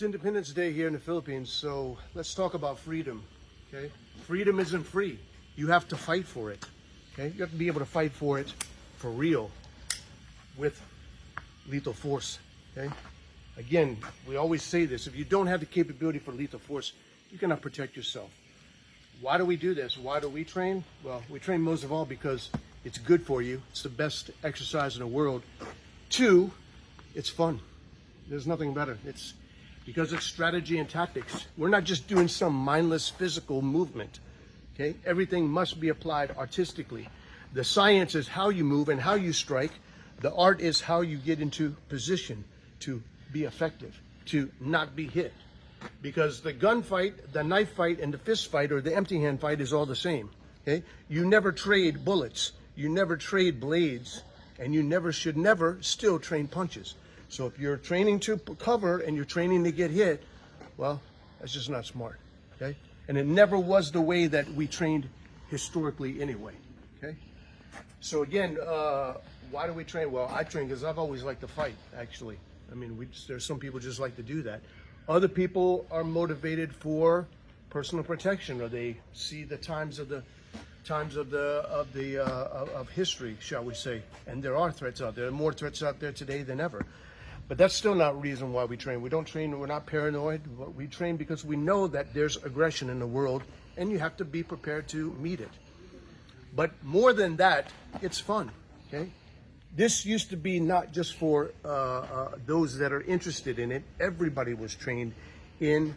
It's Independence Day here in the Philippines, so let's talk about freedom, okay? Freedom isn't free. You have to fight for it, okay? You have to be able to fight for it for real with lethal force, okay? Again, we always say this, if you don't have the capability for lethal force, you cannot protect yourself. Why do we do this? Why do we train? Well, we train most of all because it's good for you. It's the best exercise in the world. Two, it's fun. There's nothing better. It's because it's strategy and tactics. We're not just doing some mindless physical movement, okay? Everything must be applied artistically. The science is how you move and how you strike. The art is how you get into position to be effective, to not be hit. Because the gunfight, the knife fight, and the fist fight, or the empty hand fight is all the same, okay? You never trade bullets, you never trade blades, and you should never still train punches. So if you're training to cover and you're training to get hit, well, that's just not smart, okay? And it never was the way that we trained historically anyway, okay? So again, why do we train? Well, I train because I've always liked to fight, actually. I mean, there's some people just like to do that. Other people are motivated for personal protection, or they see the times of history, shall we say? And there are threats out there. There are more threats out there today than ever. But that's still not reason why we train. We don't train. We're not paranoid. We train because we know that there's aggression in the world, and you have to be prepared to meet it. But more than that, it's fun. Okay. This used to be not just for those that are interested in it. Everybody was trained in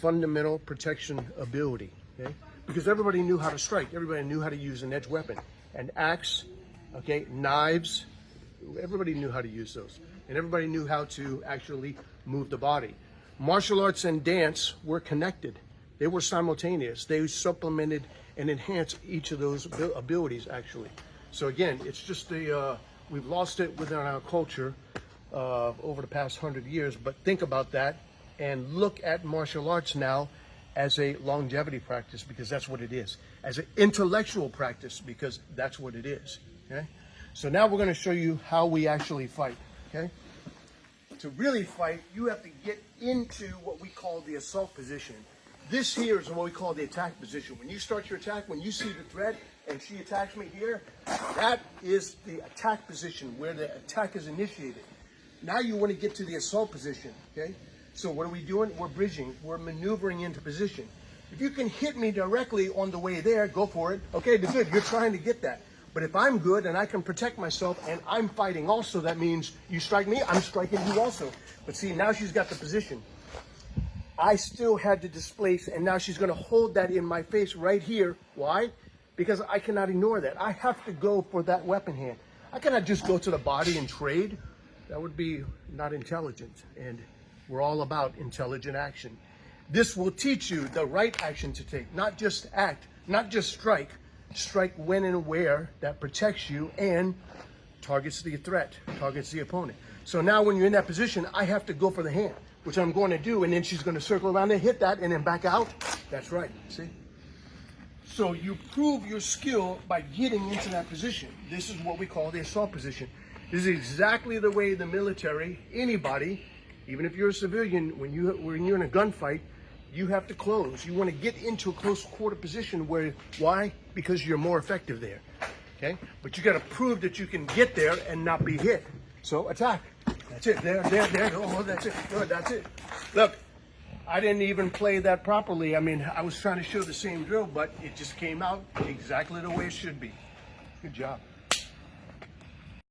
fundamental protection ability, okay? Because everybody knew how to strike. Everybody knew how to use an edge weapon, an axe, okay, knives. Everybody knew how to use those. And everybody knew how to actually move the body. Martial arts and dance were connected. They were simultaneous. They supplemented and enhanced each of those abilities, actually. So again, it's just we've lost it within our culture over the past 100 years, but think about that and look at martial arts now as a longevity practice, because that's what it is. As an intellectual practice, because that's what it is, okay? So now we're gonna show you how we actually fight, okay? To really fight, you have to get into what we call the assault position. This here is what we call the attack position. When you start your attack, when you see the threat and she attacks me here, that is the attack position where the attack is initiated. Now you want to get to the assault position, okay? So what are we doing? We're bridging, we're maneuvering into position. If you can hit me directly on the way there, go for it. Okay, good, you're trying to get that. But if I'm good and I can protect myself and I'm fighting also, that means you strike me, I'm striking you also. But see, now she's got the position. I still had to displace, and now she's going to hold that in my face right here. Why? Because I cannot ignore that. I have to go for that weapon hand. I cannot just go to the body and trade. That would be not intelligent, and we're all about intelligent action. This will teach you the right action to take, not just act, not just strike. Strike when and where that protects you and targets the threat, targets the opponent. So now when you're in that position, I have to go for the hand, which I'm going to do, and then she's going to circle around and hit that and then back out. That's right, see? So you prove your skill by getting into that position. This is what we call the assault position. This is exactly the way the military, anybody, even if you're a civilian, when you're in a gunfight, you have to close. You want to get into a close quarter position where, why? Because you're more effective there, okay? But you got to prove that you can get there and not be hit. So attack. That's it, there. Oh, that's it, good, that's it. Look, I didn't even play that properly. I mean, I was trying to show the same drill, but it just came out exactly the way it should be. Good job.